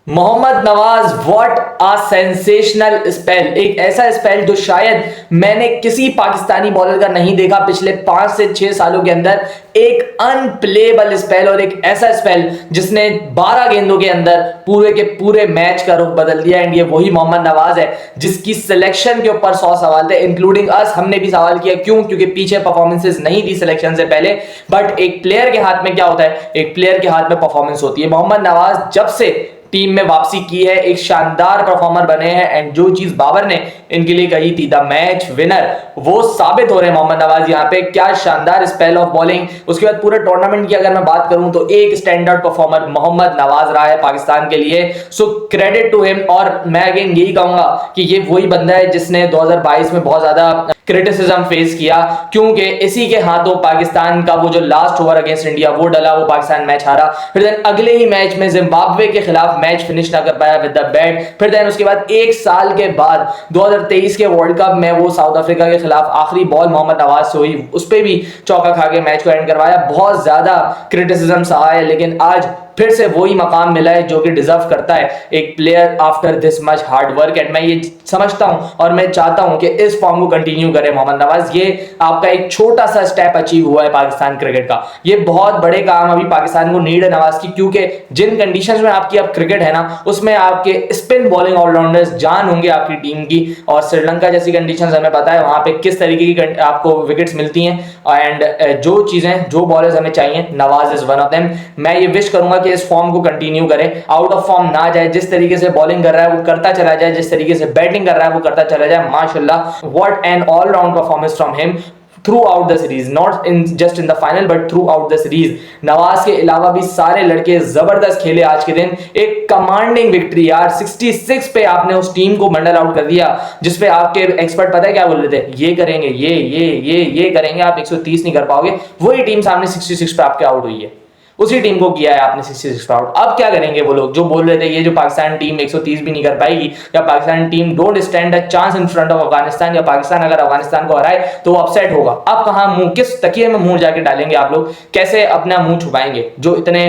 Mohammad Nawaz, what a sensational spell. एक ऐसा spell जो शायद मैंने किसी पाकिस्तानी बॉलर का नहीं देखा पिछले 5 से 6 सालों के अंदर। एक अनप्लेबल स्पेल और एक ऐसा स्पेल जिसने 12 गेंदों के अंदर पूरे के पूरे मैच का रुख बदल दिया। एंड ये वही मोहम्मद नवाज है जिसकी सिलेक्शन के ऊपर 100 सवाल थे, इंक्लूडिंग अस। हमने भी सवाल किया, क्यों? क्योंकि पीछे परफॉर्मेंसेस नहीं थी सिलेक्शन से पहले। बट एक प्लेयर के हाथ में क्या होता है? एक प्लेयर के हाथ में परफॉर्मेंस होती है। मोहम्मद नवाज जब से टीम में वापसी की है, एक शानदार परफॉर्मर बने हैं। एंड जो चीज बाबर ने इनके लिए कही थी, द मैच विनर, वो साबित हो रहे हैं मोहम्मद नवाज यहाँ पे। क्या शानदार स्पेल ऑफ बॉलिंग। उसके बाद पूरे टूर्नामेंट की अगर मैं बात करूं तो एक स्टैंडर्ड परफॉर्मर मोहम्मद नवाज रहा है पाकिस्तान के लिए। So credit to him. और मैं अगेन यही कहूंगा कि ये वही बंदा है जिसने 2022 में बहुत ज्यादा क्रिटिसिज्म फेस किया, क्योंकि इसी के हाथों पाकिस्तान का वो जो लास्ट ओवर अगेंस्ट इंडिया वो डला, वो पाकिस्तान मैच हारा। फिर देन अगले ही मैच में जिम्बाब्वे के खिलाफ मैच फिनिश ना कर पाया विद द बैट। फिर देन उसके बाद एक साल के बाद 2023 के वर्ल्ड कप में वो साउथ अफ्रीका के खिलाफ आखिरी बॉल मोहम्मद नवाज से हुई, उस पर भी चौका खा के मैच को एंड करवाया। बहुत ज्यादा क्रिटिसिज्म सहा है, लेकिन आज फिर से वही मकाम मिला है जो कि डिजर्व करता है एक player after this much hard work. And मैं ये समझता हूं और मैं चाहता हूं कि इस फॉर्म को कंटिन्यू करे मोहम्मद नवाज। ये आपका एक छोटा सा स्टेप अचीव हुआ है पाकिस्तान क्रिकेट का। ये बहुत बड़े काम अभी पाकिस्तान को नीड है नवाज की, क्योंकि जिन कंडीशंस में आपकी अब क्रिकेट है ना, उसमें आपके स्पिन बॉलिंग ऑलराउंडर्स जान होंगे आपकी टीम की। और श्रीलंका जैसी कंडीशंस हमें पता है वहां पे किस तरीके की आपको विकेट्स मिलती हैं। एंड जो चीजें, जो बॉलर्स हमें चाहिए, Nawaz is one of them. मैं ये विश करूंगा कि इस फॉर्म को कंटिन्यू करें, आउट ऑफ फॉर्म ना जाए। जिस तरीके से बॉलिंग कर रहा है वो करता चला जाए, जिस तरीके से बैटिंग कर रहा है वो करता चला जाए। माशाल्लाह, what an all round performance from him throughout the series, not in just in the final but throughout the series। Nawaz के अलावा भी सारे लड़के जबरदस्त खेले आज के दिन। एक कमांडिंग विक्ट्री यार, 66 पे आपने उस टीम को मंडल आउट कर दिया जिसपे आपके एक्सपर्ट पता है क्या बोल रहे थे? ये करेंगे, ये करेंगे, आप 130 नहीं कर पाओगे। वही टीम सामने 66 पे आपके आउट हुई है, उसी टीम को किया है आपने 66 पे आउट। अब क्या करेंगे वो लोग जो बोल रहे थे ये जो पाकिस्तान टीम 130 भी नहीं कर पाएगी, या Pakistan team don't stand a chance in front of Afghanistan, या पाकिस्तान अगर अफगानिस्तान को हराए तो वो अपसेट होगा। अब कहां मुंह, किस तकिए में मुंह जाके डालेंगे आप लोग? कैसे अपना मुंह छुपाएंगे? जो इतने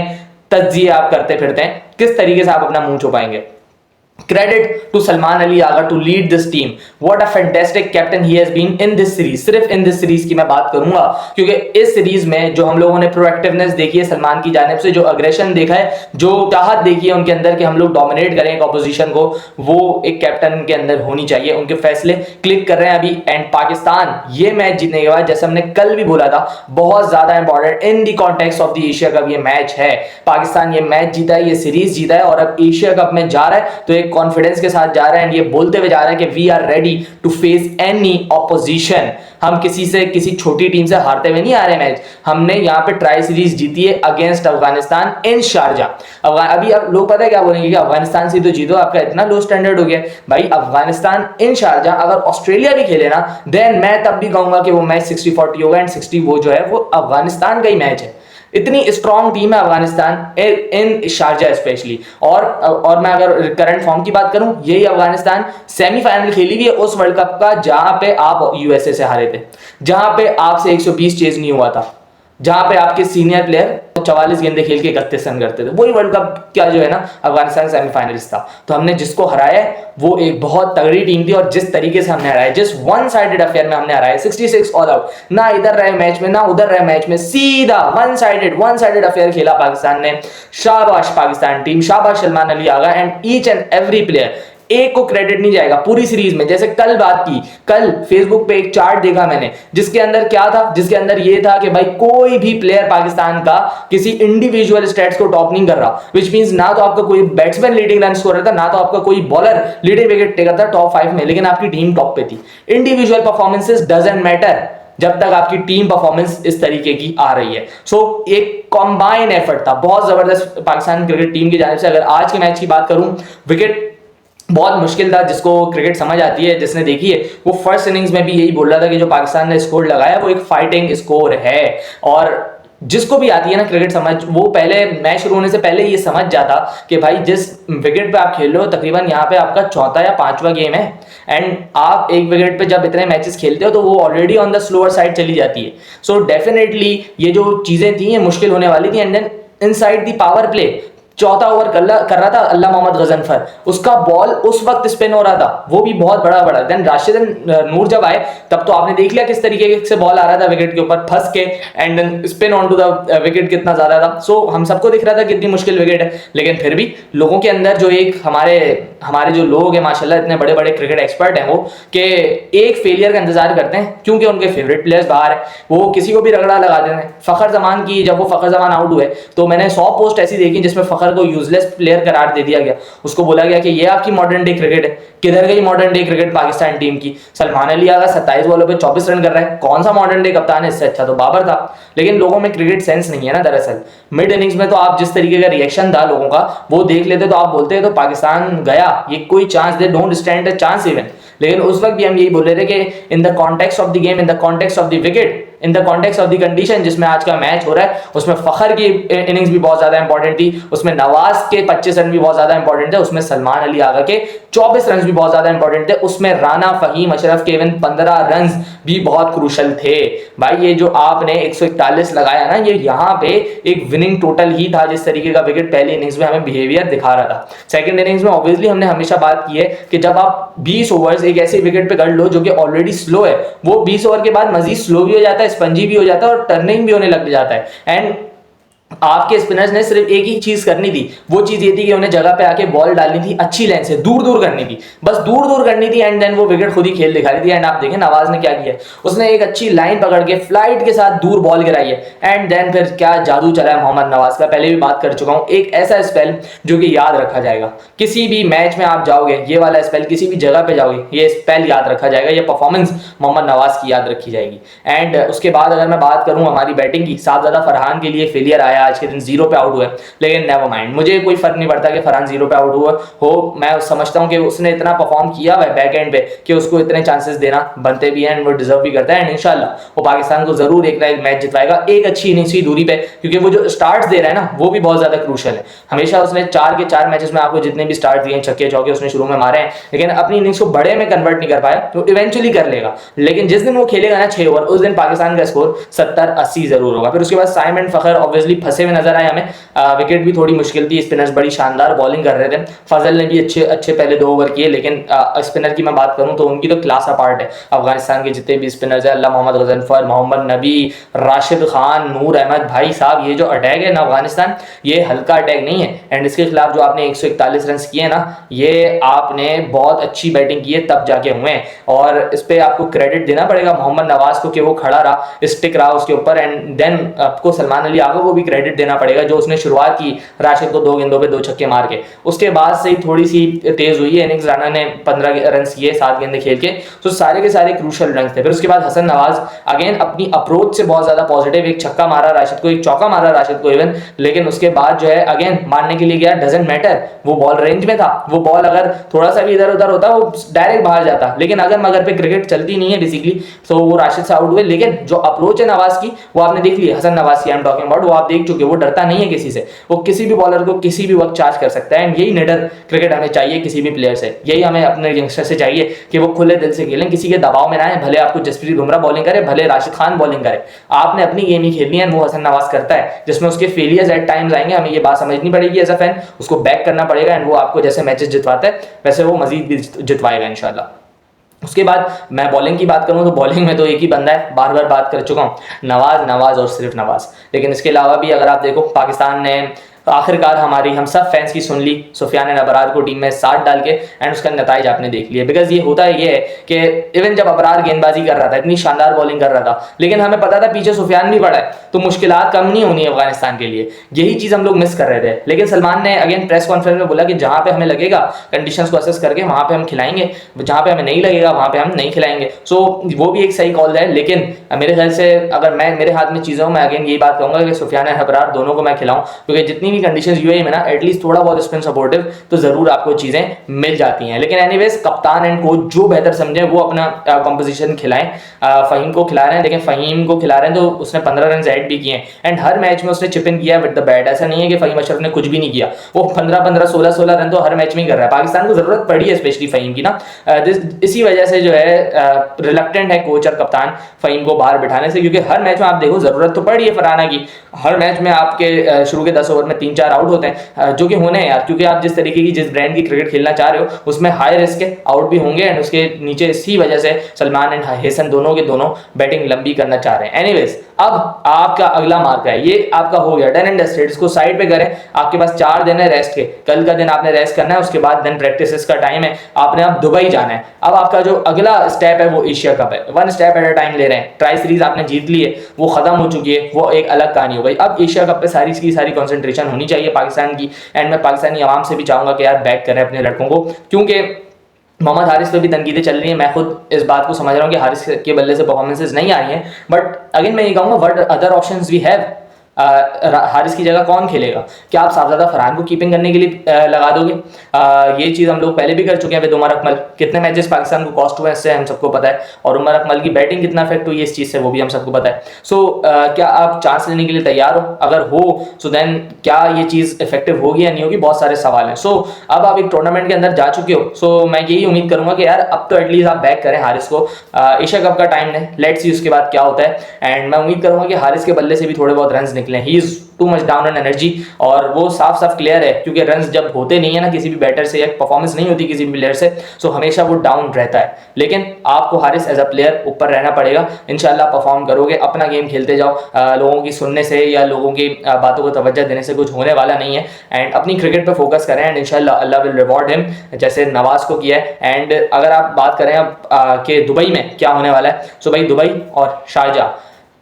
तज्जिए आप करते फिरते हैं, किस तरीके से आप अपना मुंह छुपाएंगे? Credit to Salman Ali Agha to lead this team. What a fantastic captain he has been in this series. सिर्फ in this series की मैं बात करूंगा, क्योंकि इस सीरीज में जो हम लोगों ने प्रोएक्टिवनेस देखी है सलमान की जानिब से, जो अग्रेशन देखा है, जो चाहत देखी है उनके अंदर कि हम लोग डोमिनेट करें एक ऑपोजिशन को, वो एक कैप्टन के अंदर होनी चाहिए। उनके फैसले क्लिक कर रहे हैं अभी। एंड पाकिस्तान ये मैच जीतने के बाद, जैसे हमने कल भी बोला था, बहुत ज्यादा important in the context of the Asia cup ये मैच है। पाकिस्तान ये मैच जीता है, ये सीरीज जीता है, और अब एशिया कप में जा रहा है तो एक कॉन्फिडेंस के साथ जा रहा है। एंड ये बोलते हुए जा रहा है कि we are ready to face any opposition. हम किसी से, किसी छोटी टीम से हारते हुए नहीं आ रहे मैच। हमने यहाँ पे ट्राई सीरीज जीती है अगेंस्ट अफगानिस्तान इन शारजा। अभी अब लोग पता है क्या बोलेंगे कि अफगानिस्तान से तो जीतो, आपका इतना लो स्टैंडर्ड हो गया। भाई अफगानिस्तान इन शारजा, अगर ऑस्ट्रेलिया भी खेले ना, देन मैं तब भी कहूंगा कि वो मैच 60-40 होगा। एंड 60 वो जो है वो अफगानिस्तान का ही मैच है। इतनी स्ट्रॉन्ग टीम है अफगानिस्तान इन शारजा स्पेशली। और मैं अगर करंट फॉर्म की बात करूं, यही अफगानिस्तान सेमीफाइनल खेली भी है उस वर्ल्ड कप का जहां पे आप यूएसए से हारे थे, जहां पे आपसे 120 चेज नहीं हुआ था, जहां पे आपके सीनियर प्लेयर 44 गेंदे खेल के 31 रन करते थे। वही वर्ल्ड कप क्या जो है ना अफगानिस्तान सेमीफाइनलिस्ट था। तो हमने जिसको हराया वो एक बहुत तगड़ी टीम थी, और जिस तरीके से हमने हराया, जिस वन साइडेड अफेयर में हमने हराया, 66 ऑल आउट, ना इधर रहे मैच में ना उधर रहे मैच में, सीधा वन साइडेड अफेयर खेला पाकिस्तान ने। शाबाश पाकिस्तान टीम, शाबाश Salman Ali Agha and each and every player. एक को क्रेडिट नहीं जाएगा पूरी सीरीज में। जैसे कल बात की, कल फेसबुक पे एक चार्ट देखा मैंने जिसके अंदर क्या था, जिसके अंदर ये था कि भाई कोई भी प्लेयर पाकिस्तान का किसी इंडिविजुअल स्टैट्स को टॉप नहीं कर रहा। विच मींस ना तो आपका कोई बैट्समैन लीडिंग रन स्कोरर था, ना तो आपका कोई बॉलर लीडिंग विकेट टेकर था टॉप 5 में, लेकिन आपकी टीम टॉप पे थी। इंडिविजुअल परफॉर्मेंसेस डजंट मैटर जब तक आपकी टीम परफॉर्मेंस इस तरीके की आ रही है। सो एक कॉम्बाइन एफर्ट था, बहुत जबरदस्त पाकिस्तान क्रिकेट टीम की जानिब से। अगर आज के मैच की बात करूं, विकेट बहुत मुश्किल था। जिसको क्रिकेट समझ आती है, जिसने देखी है, वो फर्स्ट इनिंग्स में भी यही बोल रहा था कि जो पाकिस्तान ने स्कोर लगाया वो एक फाइटिंग स्कोर है। और जिसको भी आती है ना क्रिकेट समझ, वो पहले मैच शुरू होने से पहले ये समझ जाता कि भाई जिस विकेट पे आप खेल रहे हो, तकरीबन यहाँ पे आपका चौथा या पांचवा गेम है। एंड आप एक विकेट पे जब इतने मैचेस खेलते हो तो वो already on the slower side चली जाती है। सो डेफिनेटली ये जो चीजें थी ये मुश्किल होने वाली थी। And then inside the power play, चौथा ओवर कर रहा था अल्लाह मोहम्मद गजनफर, उसका बॉल उस वक्त स्पिन हो रहा था, वो भी बहुत बड़ा बड़ा। देन राशिदन नूर जब आए तब तो आपने देख लिया किस तरीके से बॉल आ रहा था विकेट के ऊपर फंस के, and then spin on to the wicket कितना ज्यादा था। सो हम सबको दिख रहा था कितनी मुश्किल विकेट है, लेकिन फिर भी लोगों के अंदर जो एक हमारे हमारे जो लोग हैं माशाल्लाह इतने बड़े बड़े क्रिकेट एक्सपर्ट हैं वो, कि एक फेलियर का इंतजार करते हैं क्योंकि उनके फेवरेट प्लेयर्स बाहर है, वो किसी को भी रगड़ा लगा देते हैं। फखर जमान की जब वो फखर जमान आउट हुए तो मैंने 100 पोस्ट ऐसी देखी जिसमें फखर को यूजलेस प्लेयर करार दे दिया गया, उसको बोला गया कि ये आपकी मॉडर्न डे क्रिकेट है। किधर गई modern day cricket Pakistan team की? सलमान अली आगा 27 बॉलों पे 24 रन कर रहा है, कौन सा मॉडर्न डे कप्तान है? इससे अच्छा तो बाबर था। लेकिन लोगों में क्रिकेट सेंस नहीं है ना दरअसल। मिड इनिंग्स में तो आप जिस तरीके का रिएक्शन था लोगों का वो देख लेते तो आप बोलते तो पाकिस्तान गया, ये कोई chance, they don't stand a chance even. लेकिन उस वक्त भी हम यही बोल रहे थे कि in the context of the game, in the context of the wicket, in the context of the condition जिसमें आज का मैच हो रहा है, उसमें फखर की इनिंग्स भी बहुत ज्यादा इंपॉर्टेंट थी, उसमें नवाज के 25 रन भी बहुत ज्यादा इंपॉर्टेंट थे, उसमें सलमान अली आगा के 24 रन भी बहुत ज्यादा इंपॉर्टेंट थे, उसमें राना फहीम अशरफ के इवन 15 रन भी बहुत क्रूशल थे। भाई ये जो आपने 141 लगाया ना, ये यहाँ पे एक विनिंग टोटल ही था। जिस तरीके का विकेट पहली इनिंग्स में हमें बिहेवियर दिखा रहा था, सेकंड इनिंग्स में ऑब्वियसली हमने हमेशा बात की है कि जब आप 20 ओवर्स एक ऐसे विकेट पे कर लो जो कि ऑलरेडी स्लो है, वो 20 ओवर के बाद मजीद स्लो भी हो जाता है, स्पंजी भी हो जाता है और टर्निंग भी होने लग जाता है। एंड आपके स्पिनर्स ने सिर्फ एक ही चीज करनी थी, वो चीज ये थी कि उन्हें जगह पे आके बॉल डालनी थी, अच्छी लाइन से दूर दूर करनी थी, बस दूर दूर करनी थी, एंड देन वो विकेट खुद ही खेल दिखा रही थी। एंड आप देखें नवाज ने क्या किया, उसने एक अच्छी लाइन पकड़ के फ्लाइट के साथ दूर बॉल गिराई है, एंड देन फिर क्या जादू चला है मोहम्मद नवाज का। पहले भी बात कर चुका हूं, एक ऐसा स्पेल जो कि याद रखा जाएगा, किसी भी मैच में आप जाओगे ये वाला स्पेल, किसी भी जगह पे जाओगे ये स्पेल याद रखा जाएगा, ये परफॉर्मेंस मोहम्मद नवाज की याद रखी जाएगी। एंड उसके बाद अगर मैं बात करूं हमारी बैटिंग की, साहबजादा फरहान के लिए फेलियर आया आज के दिन, 0 पे आउट हुए, लेकिन नेवर माइंड, मुझे कोई फर्क नहीं पड़ता कि फरहान 0 पे आउट हुआ हो। मैं समझता हूं कि उसने इतना परफॉर्म किया है बैक एंड पे कि उसको इतने चांसेस देना बनते भी हैं, एंड वो डिजर्व भी करता है। एंड इंशाल्लाह वो पाकिस्तान को जरूर एक ना एक मैच जितवाएगा, एक अच्छी इनिंग्स की दूरी पे, क्योंकि वो जो स्टार्ट्स दे रहा है ना वो भी बहुत ज्यादा क्रूशियल है। हमेशा उसने 4 के 4 मैचेस में आपको जितने भी स्टार्ट दिए, छक्के चौके उसने शुरू में मारे हैं, लेकिन अपनी इनिंग्स को बड़े में कन्वर्ट नहीं कर पाया, तो इवेंचुअली कर लेगा। लेकिन जिस दिन वो खेलेगा ना 6 ओवर, उस दिन पाकिस्तान का स्कोर 70-80 जरूर होगा। फिर उसके बाद साइम एंड फखर ऑब्वियसली फंसे हुए नजर आए हमें, विकेट भी थोड़ी मुश्किल थी, स्पिनर्स बड़ी शानदार बॉलिंग कर रहे थे, फजल ने भी अच्छे पहले 2 ओवर किए, लेकिन स्पिनर की मैं बात करूं तो उनकी तो क्लास अपार्ट है। अफगानिस्तान के जितने भी स्पिनर्स हैं, अल्लाह मोहम्मद गजनफर, मोहम्मद नबी, राशिद खान, नूर अहमद, भाई साहब ये जो अटैक है ना अफगानिस्तान, ये हल्का अटैक नहीं है। एंड इसके खिलाफ जो आपने 141 रन किए ना, ये आपने बहुत अच्छी बैटिंग की है तब जाके हुए हैं, और इस पर आपको क्रेडिट देना पड़ेगा मोहम्मद नवाज को कि वो खड़ा रहा, स्टिक रहा उसके ऊपर। एंड देन आपको सलमान अली आगा को भी क्रेडिट देना पड़ेगा जो उसने शुरुआत की राशिद को 2 गेंदों पे 2 छक्के मार के, उसके बाद से ही थोड़ी सी तेज हुई है इनिंग्स। राना ने 15 रन किए 7 गेंदे खेल के, तो सारे के सारे क्रूशल रन थे। फिर उसके बाद हसन नवाज अगेन अपनी अप्रोच से बहुत ज्यादा पॉजिटिव, एक छक्का मारा राशिद को, एक चौका मारा राशिद को इवन, लेकिन उसके बाद जो है अगेन मारने के लिए गया, डजंट मैटर, वो बॉल रेंज में था, वो बॉल अगर थोड़ा सा भी इधर उधर होता वो डायरेक्ट बाहर जाता, लेकिन अगर मगर पे क्रिकेट चलती नहीं है बेसिकली, तो वो राशिद से आउट हुए। लेकिन जो अप्रोच है नवाज की वो आपने देख लिया, हसन नवाज की आई एम टॉकिंग अबाउट, वो आप देख चुके, वो डरता नहीं है किसी से, वो किसी भी बॉलर को किसी भी वक्त चार्ज कर सकता है। एंड यही निडर क्रिकेट हमें चाहिए किसी भी प्लेयर से, यही हमें अपने यंगस्टर से चाहिए कि वो खुले दिल से खेलें, किसी के दबाव में ना आए, भले आपको जसप्रीत बुमराह बॉलिंग करे, भले राशिद खान बॉलिंग करे, आपने अपनी गेम ही खेलनी है। वो हसन नवाज करता है, जिसमें उसके फेलियर्स एट टाइम्स आएंगे, हमें ये बात समझनी पड़ेगी एज अ फैन, उसको बैक करना पड़ेगा, एंड वो आपको जैसे मैचेस जितवाता है वैसे वो मजीद भी जितवाएगा इंशाल्लाह। उसके बाद मैं बॉलिंग की बात करूं तो बॉलिंग में तो एक ही बंदा है, बार बार बात कर चुका हूं, नवाज और सिर्फ नवाज। लेकिन इसके अलावा भी अगर आप देखो, पाकिस्तान ने आखिरकार हम सब फैंस की सुन ली, सुफियान अबरार को टीम में साथ डाल के, एंड उसका नताइज आपने देख लिया। बिकॉज ये होता है ये है कि इवन जब अबरार गेंदबाजी कर रहा था, इतनी शानदार बॉलिंग कर रहा था, लेकिन हमें पता था पीछे सुफियान भी पड़ा है, तो मुश्किलात कम नहीं होनी है अफगानिस्तान के लिए, यही चीज हम लोग मिस कर रहे थे। लेकिन सलमान ने अगेन प्रेस कॉन्फ्रेंस में बोला कि जहां पे हमें लगेगा कंडीशंस को असेस करके वहां पे हम खिलाएंगे, जहां पे हमें नहीं लगेगा वहां पे हम नहीं खिलाएंगे। सो वो भी एक सही कॉल है। लेकिन मेरे ख्याल से अगर मेरे हाथ में चीज़ों में अगेन यही बात कहूंगा कि सुफियान अबरार दोनों को मैं खिलाऊं, क्योंकि जितनी भी कंडीशन यूएई में ना एटलीस्ट थोड़ा बहुत स्पिन सपोर्टिव तो जरूर आपको चीजें मिल जाती हैं। लेकिन एनीवेज कप्तान एंड कोच जो बेहतर समझे वो अपना कंपोजिशन खिलाएं। फहीम को खिला रहे हैं, लेकिन फहीम को खिला रहे हैं तो उसने 15 रन ऐड भी किए हैं, एंड हर मैच में उसने चिप इन किया विद द बैट। ऐसा नहीं है कि फहीम अशरफ ने कुछ भी नहीं किया, वो 15-15 16-16 रन तो हर मैच में ही कर रहा है। पाकिस्तान को जरूरत पड़ी है स्पेशली फहीम की ना, इसी वजह से जो है रिलक्टेंट है कोच और कप्तान फहीम को बाहर बिठाने से, क्योंकि हर मैच में आप देखो जरूरत तो पड़ी है फरहाना की, हर मैच में आपके शुरू के 10 ओवर में 3-4 आउट होते हैं, जो कि होने हैं यार, क्योंकि आप जिस तरीके की जिस ब्रांड की क्रिकेट खेलना चाह रहे हो उसमें हाई रिस्क है, आउट भी होंगे एंड उसके नीचे इसी वजह से सलमान एंड हेसन दोनों के दोनों बैटिंग लंबी करना चाह रहे हैं। एनीवेज, अब आपका अगला मार्का है, ये आपका हो गया डन एंड डस्टेड, इसको साइड पे करें। आपके पास 4 दिन है रेस्ट के, कल का दिन आपने रेस्ट करना है, उसके बाद दिन प्रैक्टिस का टाइम है, आपने अब दुबई जाना है। अब आपका जो अगला स्टेप है वो एशिया कप है, 1 स्टेप एट अ टाइम ले रहे हैं। ट्राई सीरीज आपने जीत ली है, वो खत्म हो चुकी है, वो एक अलग कहानी हो गई। अब एशिया कप पे सारी की सारी कंसंट्रेशन होनी चाहिए पाकिस्तान की, एंड मैं पाकिस्तानी आवाम से भी चाहूंगा कि यार बैक करें अपने लड़कों को, क्योंकि मोहम्मद हारिस पे भी तनकीदें चल रही हैं। मैं खुद इस बात को समझ रहा हूँ कि हारिस के बल्ले से परफॉर्मेंसेज नहीं आ रही हैं, बट अगेन मैं ये कहूँगा what other options we have. Haris की जगह कौन खेलेगा? क्या आप साहबजादा फरहान को कीपिंग करने के लिए लगा दोगे? ये चीज़ हम लोग पहले भी कर चुके हैं विद उमर अकमल, कितने मैचेस पाकिस्तान को कॉस्ट हुए इससे हम सबको पता है, और उमर अकमल की बैटिंग कितना इफेक्ट हुई है इस चीज़ से वो भी हम सबको पता है। सो क्या आप चांस लेने के लिए तैयार हो? अगर हो सो देन क्या ये चीज़ इफेक्टिव होगी या नहीं होगी, बहुत सारे सवाल हैं। सो अब आप एक टूर्नामेंट के अंदर जा चुके हो, सो मैं यही उम्मीद करूंगा कि यार अब तो एटलीस्ट आप बैक करें हारिस को। एशिया कप का टाइम है, लेट्स सी उसके बाद क्या होता है, एंड मैं उम्मीद करूंगा कि हारिस के बल्ले से भी थोड़े बहुत रन निकले। He is too much down on energy, और वो साफ साफ क्लियर है, क्योंकि रन्स जब होते नहीं है ना किसी भी बैटर से, या परफॉर्मेंस नहीं होती किसी भी प्लेयर से, सो हमेशा वो डाउन रहता है। लेकिन आपको हारिस एज अ प्लेयर ऊपर रहना पड़ेगा, इंशाल्लाह परफॉर्म करोगे, अपना गेम खेलते जाओ। लोगों की सुनने से या लोगों की बातों को तवज्जो देने से कुछ होने वाला नहीं है, एंड अपनी क्रिकेट पे फोकस करें, एंड इंशाल्लाह अल्लाह विल रिवॉर्ड हिम, जैसे नवाज को किया है। एंड अगर आप बात करें अब कि दुबई में क्या होने वाला है, सो भाई दुबई और शारजा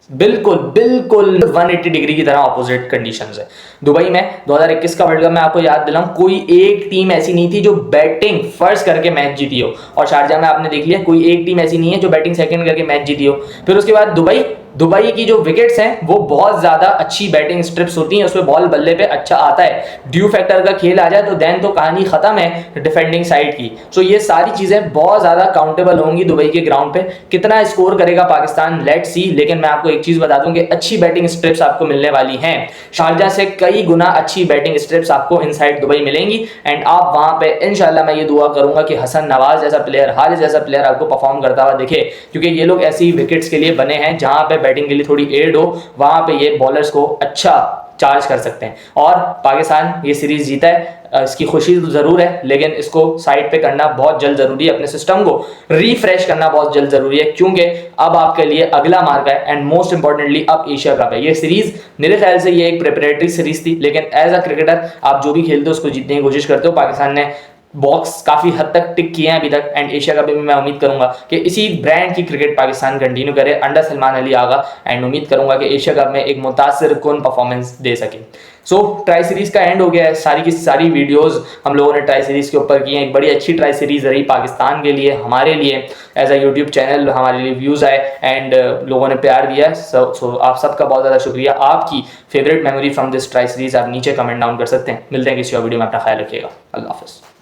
बिल्कुल बिल्कुल 180 डिग्री की तरह ऑपोजिट कंडीशंस है। दुबई में 2021 का वर्ल्ड कप में आपको याद दिलाऊं, कोई एक टीम ऐसी नहीं थी जो बैटिंग फर्स्ट करके मैच जीती हो, और शारजा में आपने देख लिया कोई एक टीम ऐसी नहीं है जो बैटिंग सेकंड करके मैच जीती हो। फिर उसके बाद दुबई की जो विकेट्स हैं वो बहुत ज्यादा अच्छी बैटिंग स्ट्रिप्स होती हैं, उसमें बॉल बल्ले पे अच्छा आता है, ड्यू फैक्टर का खेल आ जाए तो देन तो कहानी खत्म है डिफेंडिंग साइड की। सो ये सारी चीजें बहुत ज्यादा काउंटेबल होंगी दुबई के ग्राउंड पे। कितना स्कोर करेगा पाकिस्तान, लेट्स सी, लेकिन मैं आपको एक चीज बता दूं कि अच्छी बैटिंग स्ट्रिप्स आपको मिलने वाली हैं, शारजा से कई गुना अच्छी बैटिंग स्ट्रिप्स आपको इनसाइड दुबई मिलेंगी, एंड आप वहां पे इंशाल्लाह मैं ये दुआ करूंगा कि हसन नवाज जैसा प्लेयर, हारिस जैसा प्लेयर आपको परफॉर्म करता हुआ दिखे, क्योंकि ये लोग ऐसी विकेट्स के लिए बने हैं जहां पे बैटिंग के लिए थोड़ी एड हो, वहां पे ये बॉलर्स को अच्छा चार्ज कर सकते हैं। और पाकिस्तान ये सीरीज जीता है, इसकी खुशी तो जरूर है, लेकिन इसको साइड पे करना बहुत जल्द जरूरी है, अपने सिस्टम को रिफ्रेश करना बहुत जल्द जरूरी है, क्योंकि अब आपके लिए अगला मार्का है, एंड मोस्ट इंपॉर्टेंटली अब एशिया कप है। ये सीरीज मेरे ख्याल से ये एक प्रिपरेटरी सीरीज थी, लेकिन एज अ क्रिकेटर आप जो भी खेलते हो उसको जीतने की कोशिश करते हो। पाकिस्तान ने बॉक्स काफी हद तक टिक किए हैं अभी तक, एंड एशिया कप में मैं उम्मीद करूंगा कि इसी ब्रांड की क्रिकेट पाकिस्तान कंटिन्यू करे अंडर सलमान अली आगा, एंड उम्मीद करूंगा कि एशिया कप में एक मुतासिर कुन परफॉर्मेंस दे सके। सो ट्राई सीरीज का एंड हो गया है, सारी की सारी वीडियोस हम लोगों ने ट्राई सीरीज के ऊपर की हैं। एक बड़ी अच्छी ट्राई सीरीज रही पाकिस्तान के लिए, हमारे लिए एज अ यूट्यूब चैनल, हमारे लिए व्यूज आए, एंड लोगों ने प्यार दिया। सो आप सबका बहुत ज़्यादा शुक्रिया। आपकी favourite memory from this tri series आप नीचे कमेंट डाउन कर सकते हैं। मिलते हैं किसी और वीडियो में, अपना ख्याल रखिएगा। अल्लाह हाफिज़।